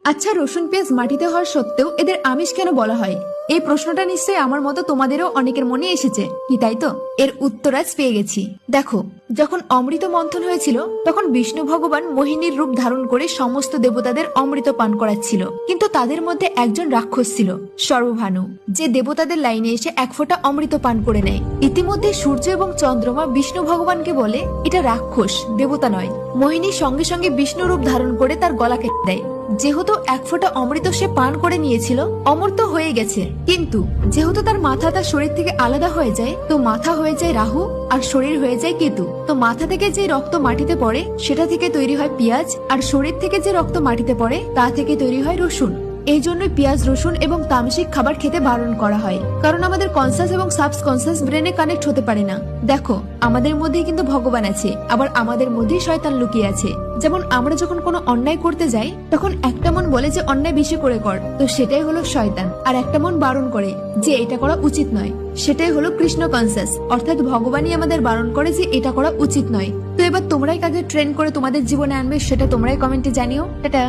আচ্ছা, রসুন পেঁয়াজ মাটিতে হওয়ার সত্ত্বেও এদের আমিষ কেন বলা হয়? এই প্রশ্নটা নিশ্চয়ই আমার মতো তোমাদেরও অনেকের মনে এসেছে, কি তাই তো? এর উত্তর আজ পেয়ে গেছি। দেখো, যখন অমৃত মন্থন হয়েছিল তখন বিষ্ণু ভগবান মোহিনীর রূপ ধারণ করে সমস্ত দেবতাদের অমৃত পান করাচ্ছিল, কিন্তু তাদের মধ্যে একজন রাক্ষস ছিল, সর্বভানু, যে দেবতাদের লাইনে এসে এক ফোঁটা অমৃত পান করে নেয়। ইতিমধ্যে সূর্য এবং চন্দ্রমা বিষ্ণু ভগবানকে বলে এটা রাক্ষস, দেবতা নয়। মোহিনী সঙ্গে সঙ্গে বিষ্ণু রূপ ধারণ করে তার গলা কেটে দেয়। যেহেতু এক ফোঁটা অমৃত সে পান করে নিয়েছিল, অমর তো হয়ে গেছে, কিন্তু যেহেতু তার মাথা তার শরীর থেকে আলাদা হয়ে যায়, তো মাথা হয়ে যায় রাহু আর শরীর হয়ে যায় কেতু। তো মাথা থেকে যে রক্ত মাটিতে পড়ে সেটা থেকে তৈরি হয় পেঁয়াজ, আর শরীর থেকে যে রক্ত মাটিতে পড়ে তা থেকে তৈরি হয় রসুন। এই জন্যই পেঁয়াজ, রসুন এবং তামসিক খাবার খেতে বারণ করা হয়, কারণ আমাদের কনসাস এবং সাবকনসাস ব্রেনে কানেক্ট হতে পারে না। দেখো, আমাদের মধ্যে কিন্তু ভগবান আছে, আবার আমাদের মধ্যেই শয়তান লুকিয়ে আছে। যেমন আমরা যখন কোনো অন্যায় করতে যাই, তখন একটা মন বলে যে অন্যায় বেশি করে কর, তো সেটাই হলো শয়তান। আর একটা মন বারণ করে যে এটা করা উচিত নয়, সেটাই হলো কৃষ্ণ কনসাস, অর্থাৎ ভগবানই আমাদের বারণ করে যে এটা করা উচিত নয়। তো এবার তোমরাই কাজে ট্রেন করে তোমাদের জীবনে আনবে, সেটা তোমরাই কমেন্টে জানিও। টাটা।